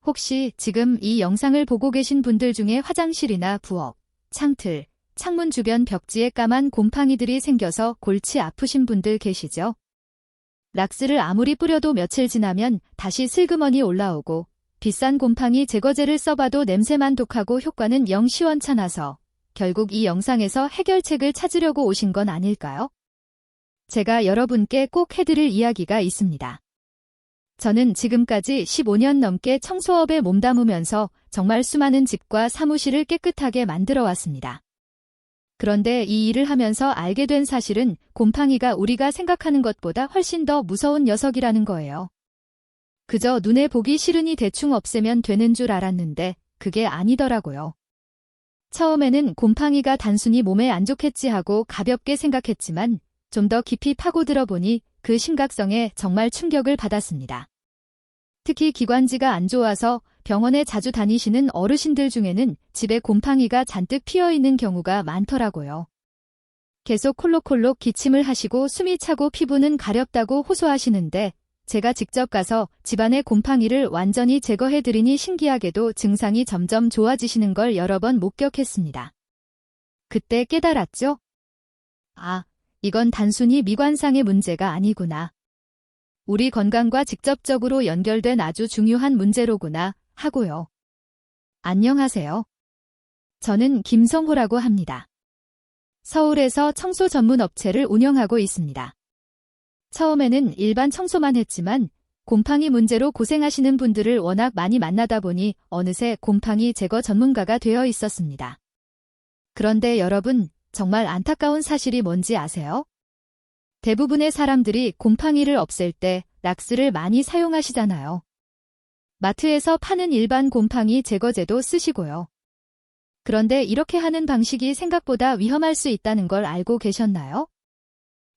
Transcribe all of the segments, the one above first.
혹시 지금 이 영상을 보고 계신 분들 중에 화장실이나 부엌, 창틀, 창문 주변 벽지에 까만 곰팡이들이 생겨서 골치 아프신 분들 계시죠? 락스를 아무리 뿌려도 며칠 지나면 다시 슬그머니 올라오고 비싼 곰팡이 제거제를 써봐도 냄새만 독하고 효과는 영 시원찮아서 결국 이 영상에서 해결책을 찾으려고 오신 건 아닐까요? 제가 여러분께 꼭 해드릴 이야기가 있습니다. 저는 지금까지 15년 넘게 청소업에 몸담으면서 정말 수많은 집과 사무실을 깨끗하게 만들어 왔습니다. 그런데 이 일을 하면서 알게 된 사실은 곰팡이가 우리가 생각하는 것보다 훨씬 더 무서운 녀석이라는 거예요. 그저 눈에 보기 싫으니 대충 없애면 되는 줄 알았는데 그게 아니더라고요. 처음에는 곰팡이가 단순히 몸에 안 좋겠지 하고 가볍게 생각했지만 좀 더 깊이 파고들어 보니 그 심각성에 정말 충격을 받았습니다. 특히 기관지가 안 좋아서 병원에 자주 다니시는 어르신들 중에는 집에 곰팡이가 잔뜩 피어있는 경우가 많더라고요. 계속 콜록콜록 기침을 하시고 숨이 차고 피부는 가렵다고 호소하시는데 제가 직접 가서 집안의 곰팡이를 완전히 제거해드리니 신기하게도 증상이 점점 좋아지시는 걸 여러 번 목격했습니다. 그때 깨달았죠? 아, 이건 단순히 미관상의 문제가 아니구나. 우리 건강과 직접적으로 연결된 아주 중요한 문제로구나 하고요. 안녕하세요. 저는 김성호라고 합니다. 서울에서 청소 전문 업체를 운영하고 있습니다. 처음에는 일반 청소만 했지만 곰팡이 문제로 고생하시는 분들을 워낙 많이 만나다 보니 어느새 곰팡이 제거 전문가가 되어 있었습니다. 그런데 여러분, 정말 안타까운 사실이 뭔지 아세요? 대부분의 사람들이 곰팡이를 없앨 때 락스를 많이 사용하시잖아요. 마트에서 파는 일반 곰팡이 제거제도 쓰시고요. 그런데 이렇게 하는 방식이 생각보다 위험할 수 있다는 걸 알고 계셨나요?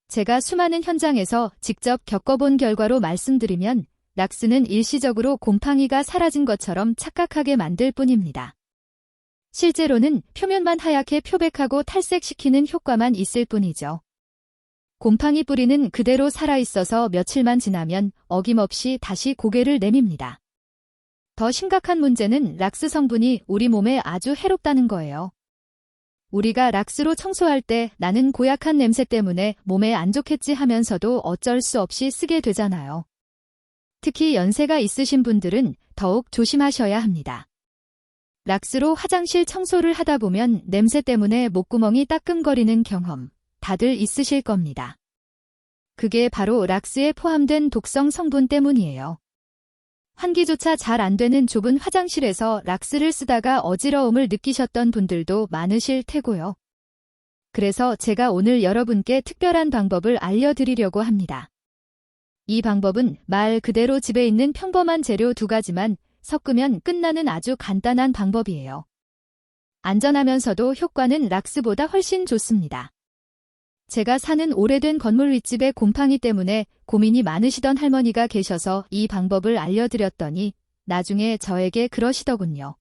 제가 수많은 현장에서 직접 겪어본 결과로 말씀드리면 락스는 일시적으로 곰팡이가 사라진 것처럼 착각하게 만들 뿐입니다. 실제로는 표면만 하얗게 표백하고 탈색시키는 효과만 있을 뿐이죠. 곰팡이 뿌리는 그대로 살아있어서 며칠만 지나면 어김없이 다시 고개를 내밉니다. 더 심각한 문제는 락스 성분이 우리 몸에 아주 해롭다는 거예요. 우리가 락스로 청소할 때 나는 고약한 냄새 때문에 몸에 안 좋겠지 하면서도 어쩔 수 없이 쓰게 되잖아요. 특히 연세가 있으신 분들은 더욱 조심하셔야 합니다. 락스로 화장실 청소를 하다 보면 냄새 때문에 목구멍이 따끔거리는 경험 다들 있으실 겁니다. 그게 바로 락스에 포함된 독성 성분 때문이에요. 환기조차 잘 안 되는 좁은 화장실에서 락스를 쓰다가 어지러움을 느끼셨던 분들도 많으실 테고요. 그래서 제가 오늘 여러분께 특별한 방법을 알려드리려고 합니다. 이 방법은 말 그대로 집에 있는 평범한 재료 2가지만 섞으면 끝나는 아주 간단한 방법이에요. 안전하면서도 효과는 락스보다 훨씬 좋습니다. 제가 사는 오래된 건물 윗집에 곰팡이 때문에 고민이 많으시던 할머니가 계셔서 이 방법을 알려드렸더니 나중에 저에게 그러시더군요.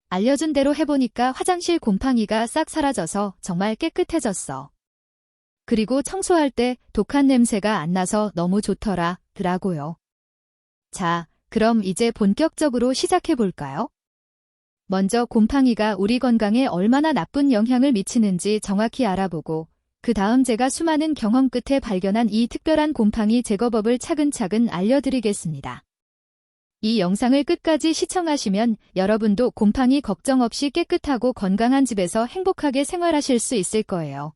알려준 대로 해보니까 화장실 곰팡이가 싹 사라져서 정말 깨끗해졌어. 그리고 청소할 때 독한 냄새가 안 나서 너무 좋더라, 라고요. 자, 그럼 이제 본격적으로 시작해볼까요? 먼저 곰팡이가 우리 건강에 얼마나 나쁜 영향을 미치는지 정확히 알아보고 그 다음 제가 수많은 경험 끝에 발견한 이 특별한 곰팡이 제거법을 차근차근 알려드리겠습니다. 이 영상을 끝까지 시청하시면 여러분도 곰팡이 걱정 없이 깨끗하고 건강한 집에서 행복하게 생활하실 수 있을 거예요.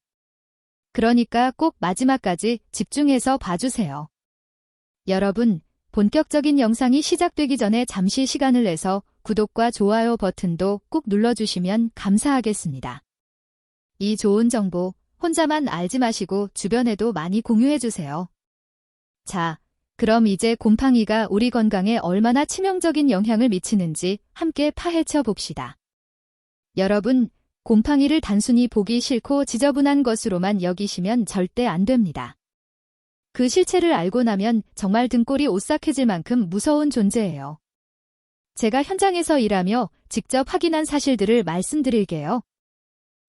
그러니까 꼭 마지막까지 집중해서 봐주세요. 여러분, 본격적인 영상이 시작되기 전에 잠시 시간을 내서 구독과 좋아요 버튼도 꾹 눌러주시면 감사하겠습니다. 이 좋은 정보 혼자만 알지 마시고 주변에도 많이 공유해주세요. 자, 그럼 이제 곰팡이가 우리 건강에 얼마나 치명적인 영향을 미치는지 함께 파헤쳐 봅시다. 여러분, 곰팡이를 단순히 보기 싫고 지저분한 것으로만 여기시면 절대 안 됩니다. 그 실체를 알고 나면 정말 등골이 오싹해질 만큼 무서운 존재예요. 제가 현장에서 일하며 직접 확인한 사실들을 말씀드릴게요.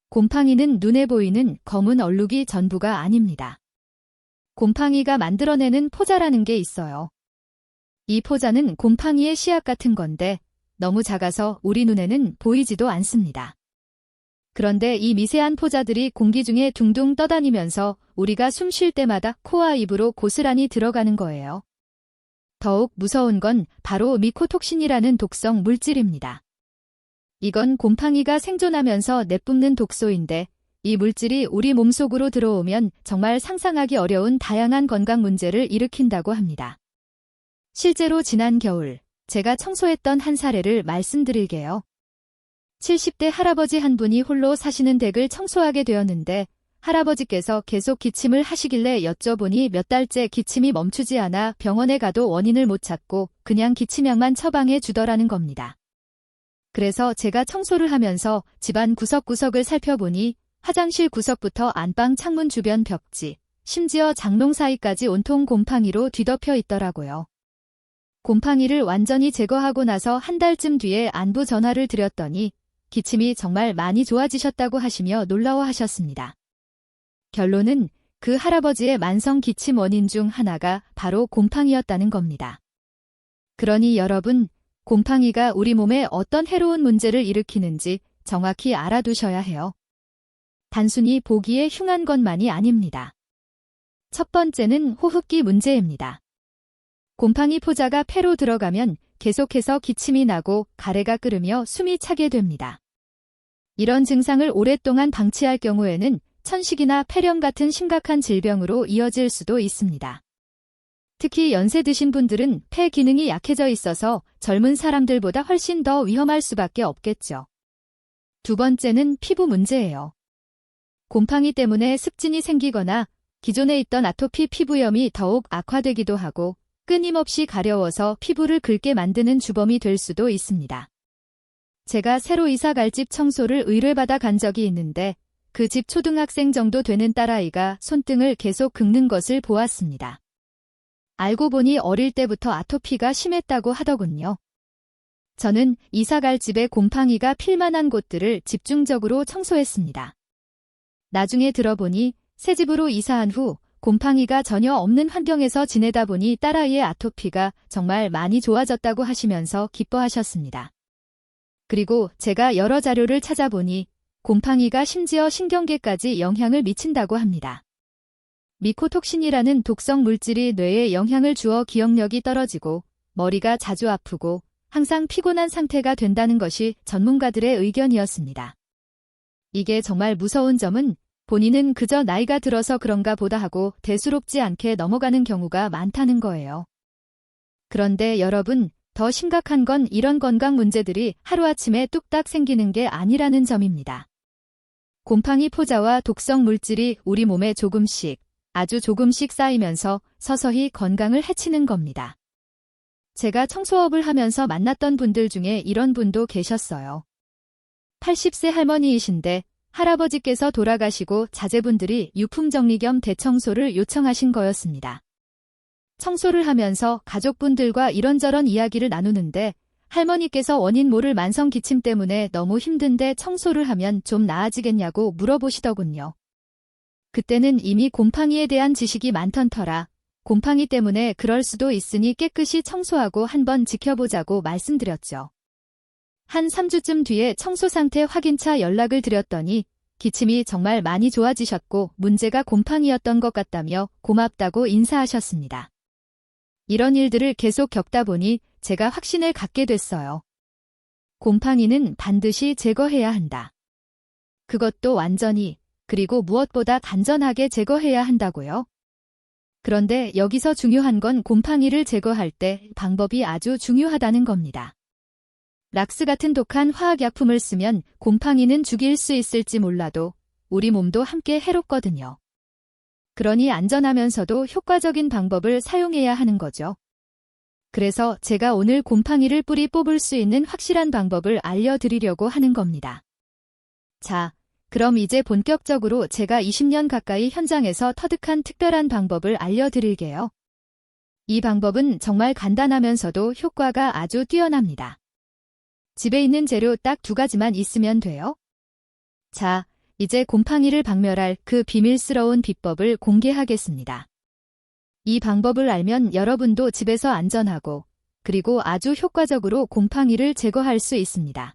곰팡이는 눈에 보이는 검은 얼룩이 전부가 아닙니다. 곰팡이가 만들어내는 포자라는 게 있어요. 이 포자는 곰팡이의 씨앗 같은 건데 너무 작아서 우리 눈에는 보이지도 않습니다. 그런데 이 미세한 포자들이 공기 중에 둥둥 떠다니면서 우리가 숨 쉴 때마다 코와 입으로 고스란히 들어가는 거예요. 더욱 무서운 건 바로 미코톡신이라는 독성 물질입니다. 이건 곰팡이가 생존하면서 내뿜는 독소인데 이 물질이 우리 몸속으로 들어오면 정말 상상하기 어려운 다양한 건강 문제를 일으킨다고 합니다. 실제로 지난 겨울 제가 청소했던 한 사례를 말씀드릴게요. 70대 할아버지 한 분이 홀로 사시는 댁을 청소하게 되었는데 할아버지께서 계속 기침을 하시길래 여쭤보니 몇 달째 기침이 멈추지 않아 병원에 가도 원인을 못 찾고 그냥 기침약만 처방해 주더라는 겁니다. 그래서 제가 청소를 하면서 집안 구석구석을 살펴보니 화장실 구석부터 안방 창문 주변 벽지, 심지어 장롱 사이까지 온통 곰팡이로 뒤덮여 있더라고요. 곰팡이를 완전히 제거하고 나서 한 달쯤 뒤에 안부 전화를 드렸더니 기침이 정말 많이 좋아지셨다고 하시며 놀라워하셨습니다. 결론은 그 할아버지의 만성 기침 원인 중 하나가 바로 곰팡이였다는 겁니다. 그러니 여러분, 곰팡이가 우리 몸에 어떤 해로운 문제를 일으키는지 정확히 알아두셔야 해요. 단순히 보기에 흉한 것만이 아닙니다. 첫 번째는 호흡기 문제입니다. 곰팡이 포자가 폐로 들어가면 계속해서 기침이 나고 가래가 끓으며 숨이 차게 됩니다. 이런 증상을 오랫동안 방치할 경우에는 천식이나 폐렴 같은 심각한 질병으로 이어질 수도 있습니다. 특히 연세 드신 분들은 폐 기능이 약해져 있어서 젊은 사람들보다 훨씬 더 위험할 수밖에 없겠죠. 두 번째는 피부 문제예요. 곰팡이 때문에 습진이 생기거나 기존에 있던 아토피 피부염이 더욱 악화되기도 하고 끊임없이 가려워서 피부를 긁게 만드는 주범이 될 수도 있습니다. 제가 새로 이사 갈 집 청소를 의뢰받아 간 적이 있는데 그 집 초등학생 정도 되는 딸아이가 손등을 계속 긁는 것을 보았습니다. 알고 보니 어릴 때부터 아토피가 심했다고 하더군요. 저는 이사 갈 집에 곰팡이가 필만한 곳들을 집중적으로 청소했습니다. 나중에 들어보니 새 집으로 이사한 후 곰팡이가 전혀 없는 환경에서 지내다 보니 딸아이의 아토피가 정말 많이 좋아졌다고 하시면서 기뻐하셨습니다. 그리고 제가 여러 자료를 찾아보니 곰팡이가 심지어 신경계까지 영향을 미친다고 합니다. 미코톡신이라는 독성 물질이 뇌에 영향을 주어 기억력이 떨어지고 머리가 자주 아프고 항상 피곤한 상태가 된다는 것이 전문가들의 의견이었습니다. 이게 정말 무서운 점은 본인은 그저 나이가 들어서 그런가 보다 하고 대수롭지 않게 넘어가는 경우가 많다는 거예요. 그런데 여러분, 더 심각한 건 이런 건강 문제들이 하루아침에 뚝딱 생기는 게 아니라는 점입니다. 곰팡이 포자와 독성 물질이 우리 몸에 조금씩, 아주 조금씩 쌓이면서 서서히 건강을 해치는 겁니다. 제가 청소업을 하면서 만났던 분들 중에 이런 분도 계셨어요. 80세 할머니이신데 할아버지께서 돌아가시고 자제분들이 유품 정리 겸 대청소를 요청하신 거였습니다. 청소를 하면서 가족분들과 이런저런 이야기를 나누는데 할머니께서 원인 모를 만성 기침 때문에 너무 힘든데 청소를 하면 좀 나아지겠냐고 물어보시더군요. 그때는 이미 곰팡이에 대한 지식이 많던 터라 곰팡이 때문에 그럴 수도 있으니 깨끗이 청소하고 한번 지켜보자고 말씀드렸죠. 한 3주쯤 뒤에 청소 상태 확인차 연락을 드렸더니 기침이 정말 많이 좋아지셨고 문제가 곰팡이였던 것 같다며 고맙다고 인사하셨습니다. 이런 일들을 계속 겪다 보니 제가 확신을 갖게 됐어요. 곰팡이는 반드시 제거해야 한다. 그것도 완전히, 그리고 무엇보다 단전하게 제거해야 한다고요. 그런데 여기서 중요한 건 곰팡이를 제거할 때 방법이 아주 중요하다는 겁니다. 락스 같은 독한 화학약품을 쓰면 곰팡이는 죽일 수 있을지 몰라도 우리 몸도 함께 해롭거든요. 그러니 안전하면서도 효과적인 방법을 사용해야 하는 거죠. 그래서 제가 오늘 곰팡이를 뿌리 뽑을 수 있는 확실한 방법을 알려드리려고 하는 겁니다. 자, 그럼 이제 본격적으로 제가 20년 가까이 현장에서 터득한 특별한 방법을 알려드릴게요. 이 방법은 정말 간단하면서도 효과가 아주 뛰어납니다. 집에 있는 재료 딱 2가지만 있으면 돼요. 자, 이제 곰팡이를 박멸할 그 비밀스러운 비법을 공개하겠습니다. 이 방법을 알면 여러분도 집에서 안전하고 그리고 아주 효과적으로 곰팡이를 제거할 수 있습니다.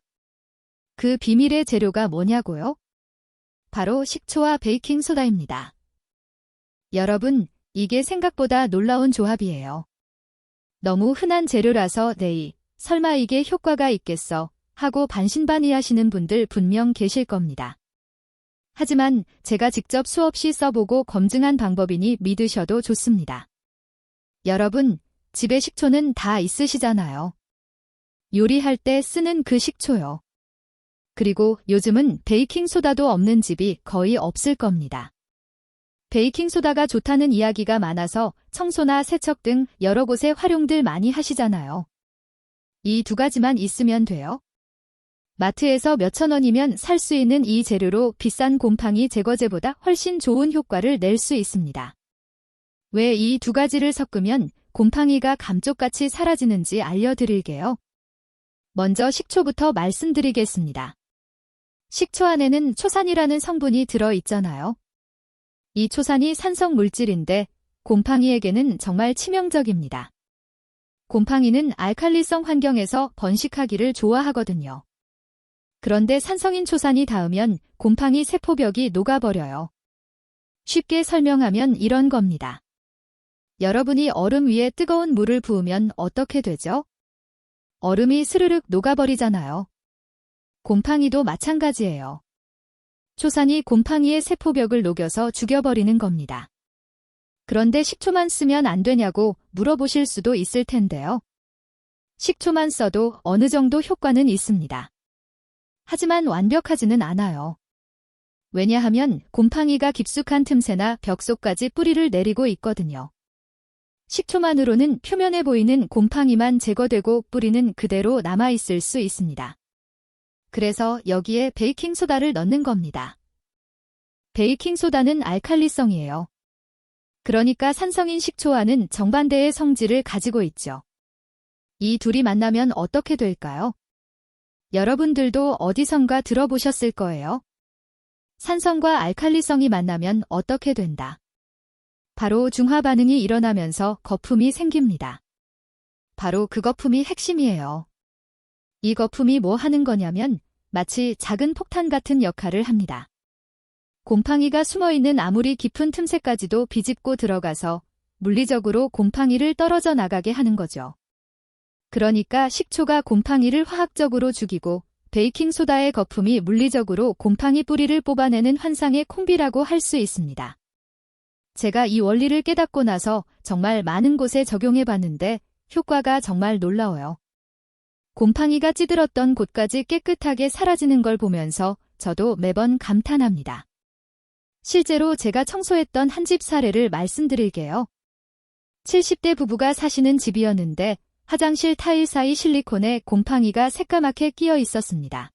그 비밀의 재료가 뭐냐고요? 바로 식초와 베이킹소다입니다. 여러분, 이게 생각보다 놀라운 조합이에요. 너무 흔한 재료라서 설마 이게 효과가 있겠어 하고 반신반의하시는 분들 분명 계실 겁니다. 하지만 제가 직접 수없이 써보고 검증한 방법이니 믿으셔도 좋습니다. 여러분, 집에 식초는 다 있으시잖아요. 요리할 때 쓰는 그 식초요. 그리고 요즘은 베이킹소다도 없는 집이 거의 없을 겁니다. 베이킹소다가 좋다는 이야기가 많아서 청소나 세척 등 여러 곳에 활용들 많이 하시잖아요. 이 두 가지만 있으면 돼요. 마트에서 몇천 원이면 살 수 있는 이 재료로 비싼 곰팡이 제거제보다 훨씬 좋은 효과를 낼 수 있습니다. 왜 이 두 가지를 섞으면 곰팡이가 감쪽같이 사라지는지 알려드릴게요. 먼저 식초부터 말씀드리겠습니다. 식초 안에는 초산이라는 성분이 들어있잖아요. 이 초산이 산성 물질인데 곰팡이에게는 정말 치명적입니다. 곰팡이는 알칼리성 환경에서 번식하기를 좋아하거든요. 그런데 산성인 초산이 닿으면 곰팡이 세포벽이 녹아버려요. 쉽게 설명하면 이런 겁니다. 여러분이 얼음 위에 뜨거운 물을 부으면 어떻게 되죠? 얼음이 스르륵 녹아버리잖아요. 곰팡이도 마찬가지예요. 초산이 곰팡이의 세포벽을 녹여서 죽여버리는 겁니다. 그런데 식초만 쓰면 안 되냐고 물어보실 수도 있을 텐데요. 식초만 써도 어느 정도 효과는 있습니다. 하지만 완벽하지는 않아요. 왜냐하면 곰팡이가 깊숙한 틈새나 벽 속까지 뿌리를 내리고 있거든요. 식초만으로는 표면에 보이는 곰팡이만 제거되고 뿌리는 그대로 남아있을 수 있습니다. 그래서 여기에 베이킹소다를 넣는 겁니다. 베이킹소다는 알칼리성이에요. 그러니까 산성인 식초와는 정반대의 성질을 가지고 있죠. 이 둘이 만나면 어떻게 될까요? 여러분들도 어디선가 들어보셨을 거예요. 산성과 알칼리성이 만나면 어떻게 된다. 바로 중화 반응이 일어나면서 거품이 생깁니다. 바로 그 거품이 핵심이에요. 이 거품이 뭐 하는 거냐면 마치 작은 폭탄 같은 역할을 합니다. 곰팡이가 숨어있는 아무리 깊은 틈새까지도 비집고 들어가서 물리적으로 곰팡이를 떨어져 나가게 하는 거죠. 그러니까 식초가 곰팡이를 화학적으로 죽이고 베이킹소다의 거품이 물리적으로 곰팡이 뿌리를 뽑아내는 환상의 콤비라고 할 수 있습니다. 제가 이 원리를 깨닫고 나서 정말 많은 곳에 적용해봤는데 효과가 정말 놀라워요. 곰팡이가 찌들었던 곳까지 깨끗하게 사라지는 걸 보면서 저도 매번 감탄합니다. 실제로 제가 청소했던 한 집 사례를 말씀드릴게요. 70대 부부가 사시는 집이었는데 화장실 타일 사이 실리콘에 곰팡이가 새까맣게 끼어 있었습니다.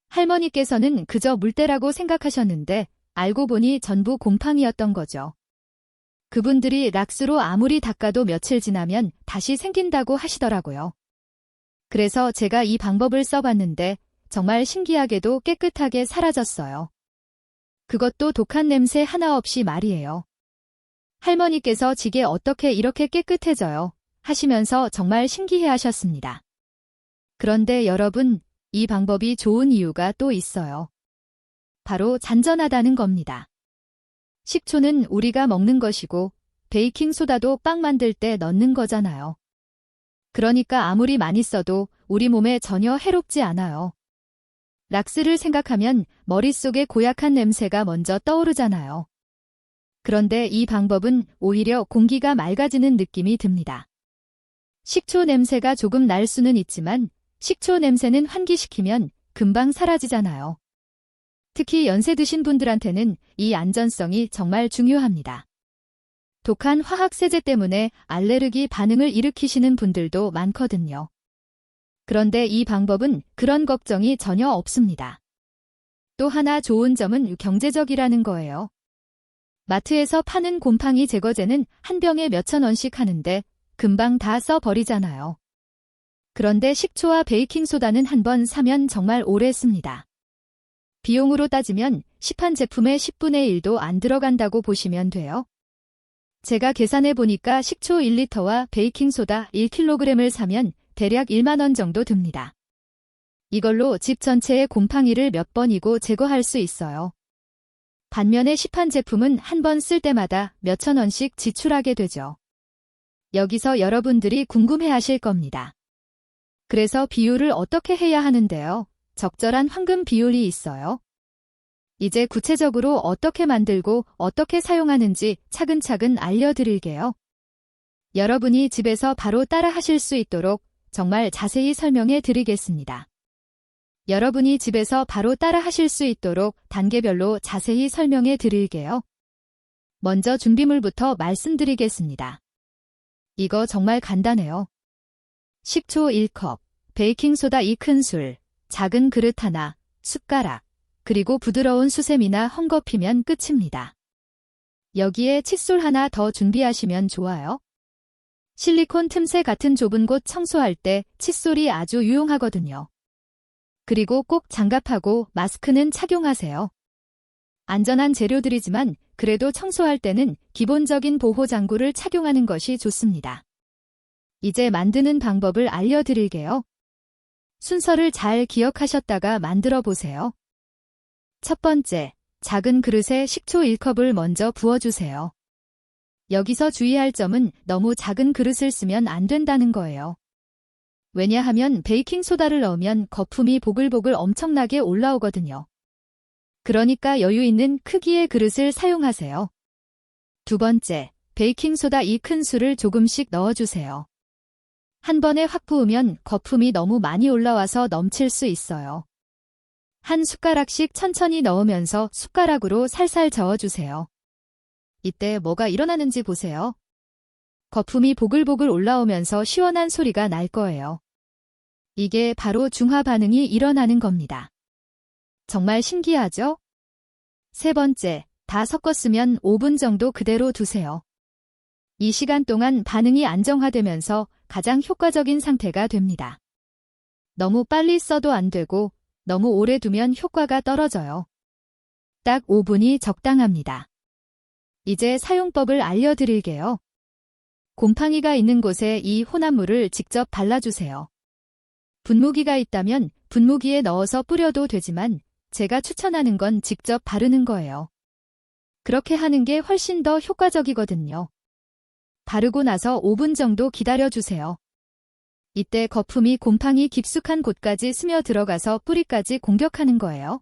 할머니께서는 그저 물때라고 생각하셨는데 알고 보니 전부 곰팡이였던 거죠. 그분들이 락스로 아무리 닦아도 며칠 지나면 다시 생긴다고 하시더라고요. 그래서 제가 이 방법을 써봤는데 정말 신기하게도 깨끗하게 사라졌어요. 그것도 독한 냄새 하나 없이 말이에요. 할머니께서 지게 어떻게 이렇게 깨끗해져요? 하시면서 정말 신기해하셨습니다. 그런데 여러분, 이 방법이 좋은 이유가 또 있어요. 바로 잔전하다는 겁니다. 식초는 우리가 먹는 것이고 베이킹소다도 빵 만들 때 넣는 거잖아요. 그러니까 아무리 많이 써도 우리 몸에 전혀 해롭지 않아요. 락스를 생각하면 머릿속에 고약한 냄새가 먼저 떠오르잖아요. 그런데 이 방법은 오히려 공기가 맑아지는 느낌이 듭니다. 식초 냄새가 조금 날 수는 있지만 식초 냄새는 환기시키면 금방 사라지잖아요. 특히 연세 드신 분들한테는 이 안전성이 정말 중요합니다. 독한 화학세제 때문에 알레르기 반응을 일으키시는 분들도 많거든요. 그런데 이 방법은 그런 걱정이 전혀 없습니다. 또 하나 좋은 점은 경제적이라는 거예요. 마트에서 파는 곰팡이 제거제는 한 병에 몇천 원씩 하는데 금방 다 써버리잖아요. 그런데 식초와 베이킹소다는 한 번 사면 정말 오래 씁니다. 비용으로 따지면 시판 제품의 10분의 1도 안 들어간다고 보시면 돼요. 제가 계산해 보니까 식초 1리터와 베이킹소다 1kg을 사면 대략 1만 원 정도 듭니다. 이걸로 집 전체의 곰팡이를 몇 번이고 제거할 수 있어요. 반면에 시판 제품은 한 번 쓸 때마다 몇천 원씩 지출하게 되죠. 여기서 여러분들이 궁금해하실 겁니다. 그래서 비율을 어떻게 해야 하는데요? 적절한 황금 비율이 있어요. 이제 구체적으로 어떻게 만들고 어떻게 사용하는지 차근차근 알려드릴게요. 여러분이 집에서 바로 따라 하실 수 있도록 정말 자세히 설명해 드리겠습니다. 여러분이 집에서 바로 따라 하실 수 있도록 단계별로 자세히 설명해 드릴게요. 먼저 준비물부터 말씀드리겠습니다. 이거 정말 간단해요. 식초 1컵, 베이킹소다 2큰술, 작은 그릇 하나, 숟가락, 그리고 부드러운 수세미나 헝겊이면 끝입니다. 여기에 칫솔 하나 더 준비하시면 좋아요. 실리콘 틈새 같은 좁은 곳 청소할 때 칫솔이 아주 유용하거든요. 그리고 꼭 장갑하고 마스크는 착용하세요. 안전한 재료들이지만 그래도 청소할 때는 기본적인 보호장구를 착용하는 것이 좋습니다. 이제 만드는 방법을 알려드릴게요. 순서를 잘 기억하셨다가 만들어 보세요. 첫 번째, 작은 그릇에 식초 1컵을 먼저 부어주세요. 여기서 주의할 점은 너무 작은 그릇을 쓰면 안 된다는 거예요. 왜냐하면 베이킹소다를 넣으면 거품이 보글보글 엄청나게 올라오거든요. 그러니까 여유 있는 크기의 그릇을 사용하세요. 두 번째, 베이킹소다 2큰술을 조금씩 넣어주세요. 한 번에 확 부으면 거품이 너무 많이 올라와서 넘칠 수 있어요. 한 숟가락씩 천천히 넣으면서 숟가락으로 살살 저어주세요. 이때 뭐가 일어나는지 보세요. 거품이 보글보글 올라오면서 시원한 소리가 날 거예요. 이게 바로 중화 반응이 일어나는 겁니다. 정말 신기하죠? 세 번째, 다 섞었으면 5분 정도 그대로 두세요. 이 시간 동안 반응이 안정화되면서 가장 효과적인 상태가 됩니다. 너무 빨리 써도 안 되고 너무 오래 두면 효과가 떨어져요. 딱 5분이 적당합니다. 이제 사용법을 알려드릴게요. 곰팡이가 있는 곳에 이 혼합물을 직접 발라주세요. 분무기가 있다면 분무기에 넣어서 뿌려도 되지만 제가 추천하는 건 직접 바르는 거예요. 그렇게 하는 게 훨씬 더 효과적이거든요. 바르고 나서 5분 정도 기다려주세요. 이때 거품이 곰팡이 깊숙한 곳까지 스며 들어가서 뿌리까지 공격하는 거예요.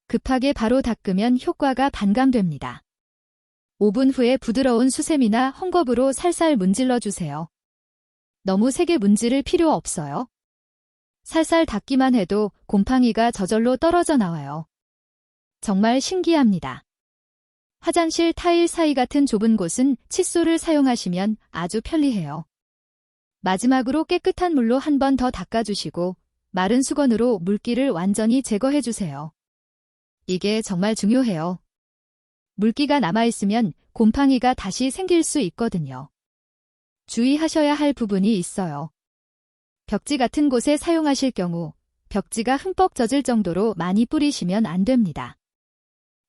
급하게 바로 닦으면 효과가 반감됩니다. 5분 후에 부드러운 수세미나 헝겊으로 살살 문질러주세요. 너무 세게 문지를 필요 없어요. 살살 닦기만 해도 곰팡이가 저절로 떨어져 나와요. 정말 신기합니다. 화장실 타일 사이 같은 좁은 곳은 칫솔을 사용하시면 아주 편리해요. 마지막으로 깨끗한 물로 한 번 더 닦아주시고 마른 수건으로 물기를 완전히 제거해주세요. 이게 정말 중요해요. 물기가 남아있으면 곰팡이가 다시 생길 수 있거든요. 주의하셔야 할 부분이 있어요. 벽지 같은 곳에 사용하실 경우 벽지가 흠뻑 젖을 정도로 많이 뿌리시면 안 됩니다.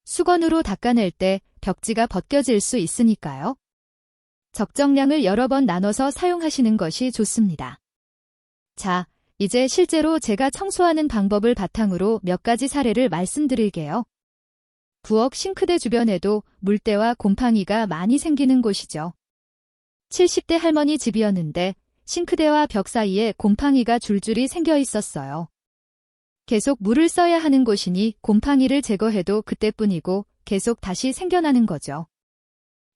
수건으로 닦아낼 때 벽지가 벗겨질 수 있으니까요. 적정량을 여러 번 나눠서 사용하시는 것이 좋습니다. 자, 이제 실제로 제가 청소하는 방법을 바탕으로 몇 가지 사례를 말씀드릴게요. 부엌 싱크대 주변에도 물때와 곰팡이가 많이 생기는 곳이죠. 70대 할머니 집이었는데 싱크대와 벽 사이에 곰팡이가 줄줄이 생겨 있었어요. 계속 물을 써야 하는 곳이니 곰팡이를 제거해도 그때뿐이고 계속 다시 생겨나는 거죠.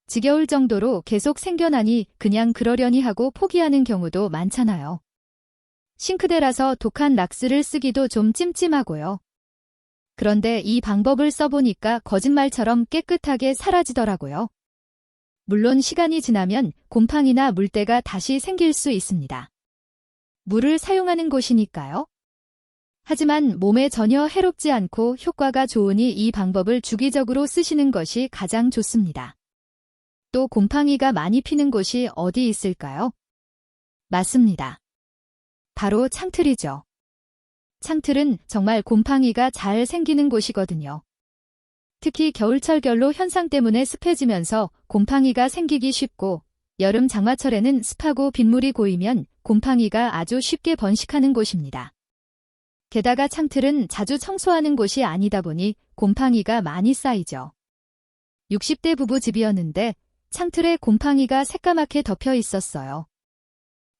지겨울 정도로 계속 생겨나니 그냥 그러려니 하고 포기하는 경우도 많잖아요. 싱크대라서 독한 락스를 쓰기도 좀 찜찜하고요. 그런데 이 방법을 써보니까 거짓말처럼 깨끗하게 사라지더라고요. 물론 시간이 지나면 곰팡이나 물때가 다시 생길 수 있습니다. 물을 사용하는 곳이니까요. 하지만 몸에 전혀 해롭지 않고 효과가 좋으니 이 방법을 주기적으로 쓰시는 것이 가장 좋습니다. 또 곰팡이가 많이 피는 곳이 어디 있을까요? 맞습니다. 바로 창틀이죠. 창틀은 정말 곰팡이가 잘 생기는 곳이거든요. 특히 겨울철 결로 현상 때문에 습해지면서 곰팡이가 생기기 쉽고 여름 장마철에는 습하고 빗물이 고이면 곰팡이가 아주 쉽게 번식하는 곳입니다. 게다가 창틀은 자주 청소하는 곳이 아니다 보니 곰팡이가 많이 쌓이죠. 60대 부부 집이었는데 창틀에 곰팡이가 새까맣게 덮여 있었어요.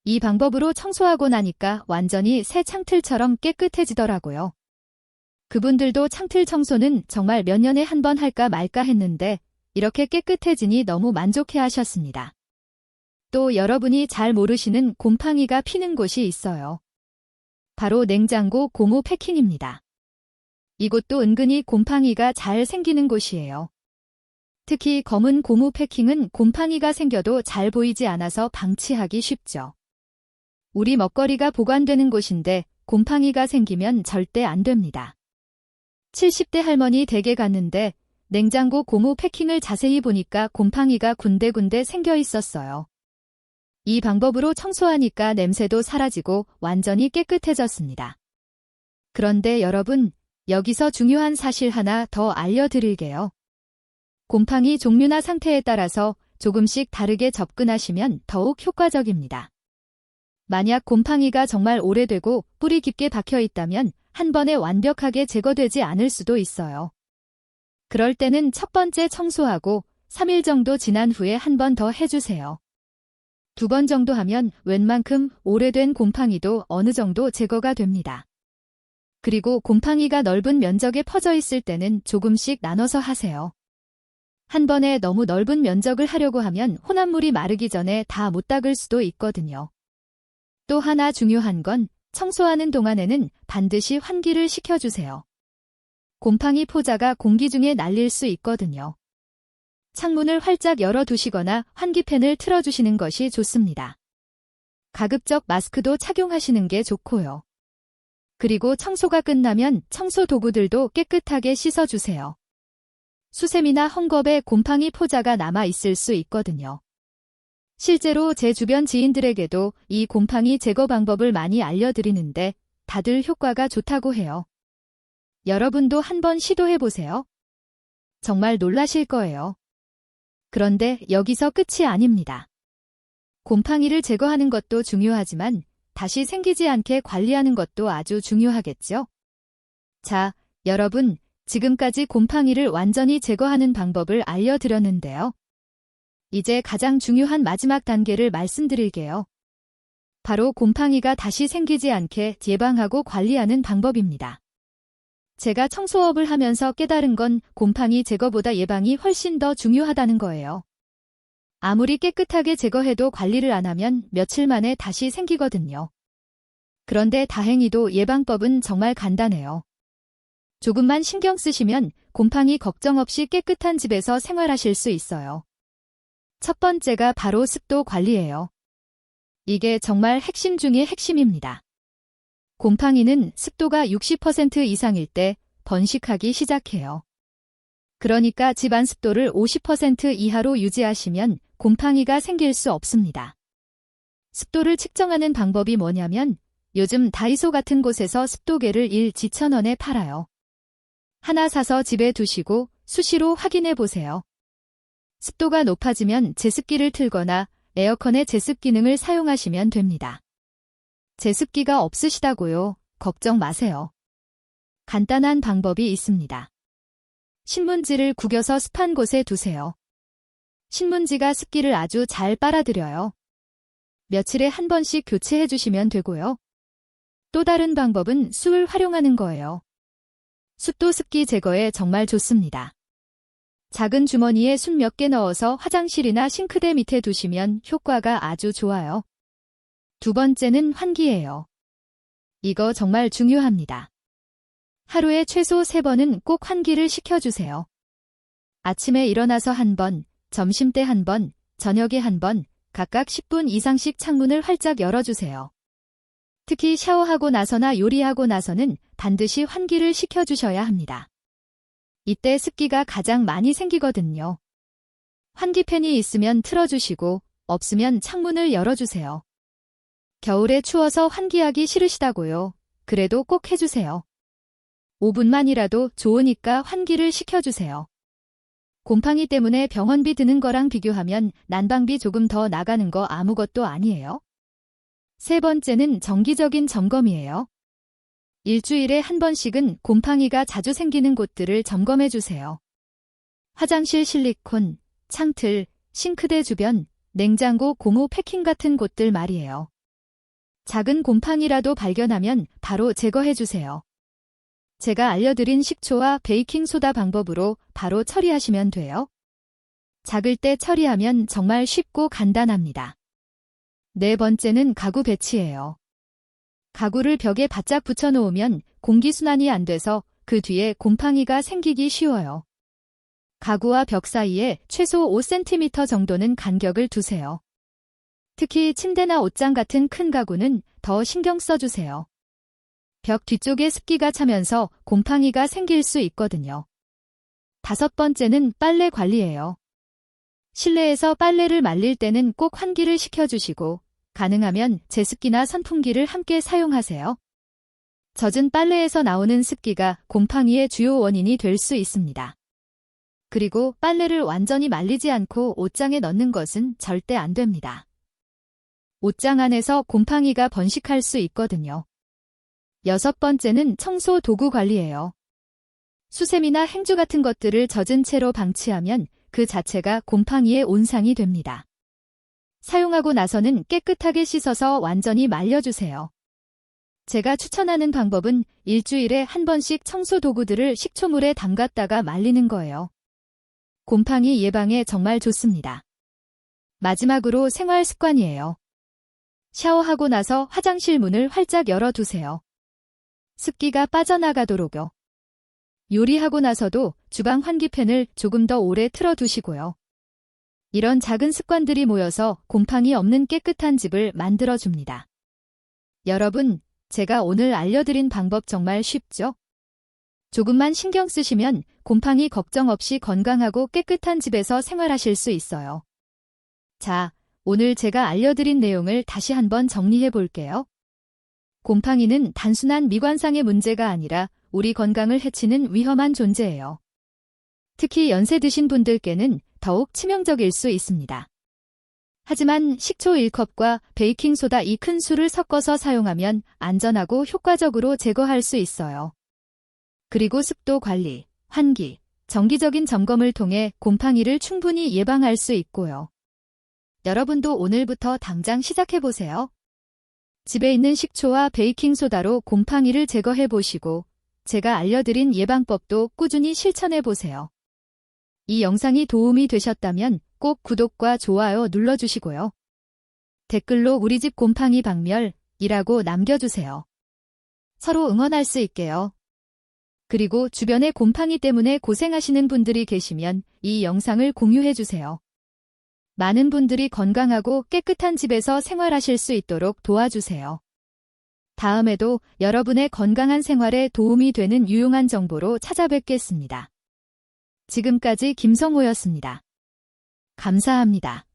이 방법으로 청소하고 나니까 완전히 새 창틀처럼 깨끗해지더라고요. 그분들도 창틀 청소는 정말 몇 년에 한 번 할까 말까 했는데 이렇게 깨끗해지니 너무 만족해 하셨습니다. 또 여러분이 잘 모르시는 곰팡이가 피는 곳이 있어요. 바로 냉장고 고무 패킹입니다. 이곳도 은근히 곰팡이가 잘 생기는 곳이에요. 특히 검은 고무 패킹은 곰팡이가 생겨도 잘 보이지 않아서 방치하기 쉽죠. 우리 먹거리가 보관되는 곳인데 곰팡이가 생기면 절대 안 됩니다. 70대 할머니 댁에 갔는데 냉장고 고무 패킹을 자세히 보니까 곰팡이가 군데군데 생겨 있었어요. 이 방법으로 청소하니까 냄새도 사라지고 완전히 깨끗해졌습니다. 그런데 여러분, 여기서 중요한 사실 하나 더 알려드릴게요. 곰팡이 종류나 상태에 따라서 조금씩 다르게 접근하시면 더욱 효과적입니다. 만약 곰팡이가 정말 오래되고 뿌리 깊게 박혀 있다면 한 번에 완벽하게 제거되지 않을 수도 있어요. 그럴 때는 첫 번째 청소하고 3일 정도 지난 후에 한 번 더 해주세요. 2번 정도 하면 웬만큼 오래된 곰팡이도 어느 정도 제거가 됩니다. 그리고 곰팡이가 넓은 면적에 퍼져 있을 때는 조금씩 나눠서 하세요. 한 번에 너무 넓은 면적을 하려고 하면 혼합물이 마르기 전에 다 못 닦을 수도 있거든요. 또 하나 중요한 건 청소하는 동안에는 반드시 환기를 시켜주세요. 곰팡이 포자가 공기 중에 날릴 수 있거든요. 창문을 활짝 열어두시거나 환기팬을 틀어주시는 것이 좋습니다. 가급적 마스크도 착용하시는 게 좋고요. 그리고 청소가 끝나면 청소 도구들도 깨끗하게 씻어주세요. 수세미나 헝겊에 곰팡이 포자가 남아 있을 수 있거든요. 실제로 제 주변 지인들에게도 이 곰팡이 제거 방법을 많이 알려드리는데 다들 효과가 좋다고 해요. 여러분도 한번 시도해보세요. 정말 놀라실 거예요. 그런데 여기서 끝이 아닙니다. 곰팡이를 제거하는 것도 중요하지만 다시 생기지 않게 관리하는 것도 아주 중요하겠죠? 자, 여러분, 지금까지 곰팡이를 완전히 제거하는 방법을 알려드렸는데요. 이제 가장 중요한 마지막 단계를 말씀드릴게요. 바로 곰팡이가 다시 생기지 않게 예방하고 관리하는 방법입니다. 제가 청소업을 하면서 깨달은 건 곰팡이 제거보다 예방이 훨씬 더 중요하다는 거예요. 아무리 깨끗하게 제거해도 관리를 안 하면 며칠 만에 다시 생기거든요. 그런데 다행히도 예방법은 정말 간단해요. 조금만 신경 쓰시면 곰팡이 걱정 없이 깨끗한 집에서 생활하실 수 있어요. 첫 번째가 바로 습도 관리예요. 이게 정말 핵심 중의 핵심입니다. 곰팡이는 습도가 60% 이상일 때 번식하기 시작해요. 그러니까 집안 습도를 50% 이하로 유지하시면 곰팡이가 생길 수 없습니다. 습도를 측정하는 방법이 뭐냐면 요즘 다이소 같은 곳에서 습도계를 1,000원에 팔아요. 하나 사서 집에 두시고 수시로 확인해 보세요. 습도가 높아지면 제습기를 틀거나 에어컨의 제습 기능을 사용하시면 됩니다. 제습기가 없으시다고요? 걱정 마세요. 간단한 방법이 있습니다. 신문지를 구겨서 습한 곳에 두세요. 신문지가 습기를 아주 잘 빨아들여요. 며칠에 한 번씩 교체해 주시면 되고요. 또 다른 방법은 숯을 활용하는 거예요. 숯도 습기 제거에 정말 좋습니다. 작은 주머니에 숯 몇 개 넣어서 화장실이나 싱크대 밑에 두시면 효과가 아주 좋아요. 두 번째는 환기예요. 이거 정말 중요합니다. 하루에 최소 3번은 꼭 환기를 시켜주세요. 아침에 일어나서 한 번, 점심때 한 번, 저녁에 한 번, 각각 10분 이상씩 창문을 활짝 열어주세요. 특히 샤워하고 나서나 요리하고 나서는 반드시 환기를 시켜주셔야 합니다. 이때 습기가 가장 많이 생기거든요. 환기팬이 있으면 틀어주시고 없으면 창문을 열어주세요. 겨울에 추워서 환기하기 싫으시다고요? 그래도 꼭 해주세요. 5분만이라도 좋으니까 환기를 시켜주세요. 곰팡이 때문에 병원비 드는 거랑 비교하면 난방비 조금 더 나가는 거 아무것도 아니에요. 세 번째는 정기적인 점검이에요. 일주일에 한 번씩은 곰팡이가 자주 생기는 곳들을 점검해 주세요. 화장실 실리콘, 창틀, 싱크대 주변, 냉장고 고무 패킹 같은 곳들 말이에요. 작은 곰팡이라도 발견하면 바로 제거해 주세요. 제가 알려드린 식초와 베이킹소다 방법으로 바로 처리하시면 돼요. 작을 때 처리하면 정말 쉽고 간단합니다. 네 번째는 가구 배치예요. 가구를 벽에 바짝 붙여놓으면 공기순환이 안 돼서 그 뒤에 곰팡이가 생기기 쉬워요. 가구와 벽 사이에 최소 5cm 정도는 간격을 두세요. 특히 침대나 옷장 같은 큰 가구는 더 신경 써주세요. 벽 뒤쪽에 습기가 차면서 곰팡이가 생길 수 있거든요. 다섯 번째는 빨래 관리예요. 실내에서 빨래를 말릴 때는 꼭 환기를 시켜주시고 가능하면 제습기나 선풍기를 함께 사용하세요. 젖은 빨래에서 나오는 습기가 곰팡이의 주요 원인이 될 수 있습니다. 그리고 빨래를 완전히 말리지 않고 옷장에 넣는 것은 절대 안 됩니다. 옷장 안에서 곰팡이가 번식할 수 있거든요. 여섯 번째는 청소 도구 관리예요. 수세미나 행주 같은 것들을 젖은 채로 방치하면 그 자체가 곰팡이의 온상이 됩니다. 사용하고 나서는 깨끗하게 씻어서 완전히 말려주세요. 제가 추천하는 방법은 일주일에 한 번씩 청소 도구들을 식초물에 담갔다가 말리는 거예요. 곰팡이 예방에 정말 좋습니다. 마지막으로 생활 습관이에요. 샤워하고 나서 화장실 문을 활짝 열어두세요. 습기가 빠져나가도록요. 요리하고 나서도 주방 환기팬을 조금 더 오래 틀어두시고요. 이런 작은 습관들이 모여서 곰팡이 없는 깨끗한 집을 만들어줍니다. 여러분, 제가 오늘 알려드린 방법 정말 쉽죠? 조금만 신경 쓰시면 곰팡이 걱정 없이 건강하고 깨끗한 집에서 생활하실 수 있어요. 자, 오늘 제가 알려드린 내용을 다시 한번 정리해 볼게요. 곰팡이는 단순한 미관상의 문제가 아니라 우리 건강을 해치는 위험한 존재예요. 특히 연세 드신 분들께는 더욱 치명적일 수 있습니다. 하지만 식초 1컵과 베이킹소다 이 큰 술을 섞어서 사용하면 안전하고 효과적으로 제거할 수 있어요. 그리고 습도 관리, 환기, 정기적인 점검을 통해 곰팡이를 충분히 예방할 수 있고요. 여러분도 오늘부터 당장 시작해보세요. 집에 있는 식초와 베이킹소다로 곰팡이를 제거해보시고 제가 알려드린 예방법도 꾸준히 실천해보세요. 이 영상이 도움이 되셨다면 꼭 구독과 좋아요 눌러주시고요. 댓글로 우리 집 곰팡이 박멸이라고 남겨주세요. 서로 응원할 수 있게요. 그리고 주변에 곰팡이 때문에 고생하시는 분들이 계시면 이 영상을 공유해주세요. 많은 분들이 건강하고 깨끗한 집에서 생활하실 수 있도록 도와주세요. 다음에도 여러분의 건강한 생활에 도움이 되는 유용한 정보로 찾아뵙겠습니다. 지금까지 김성호였습니다. 감사합니다.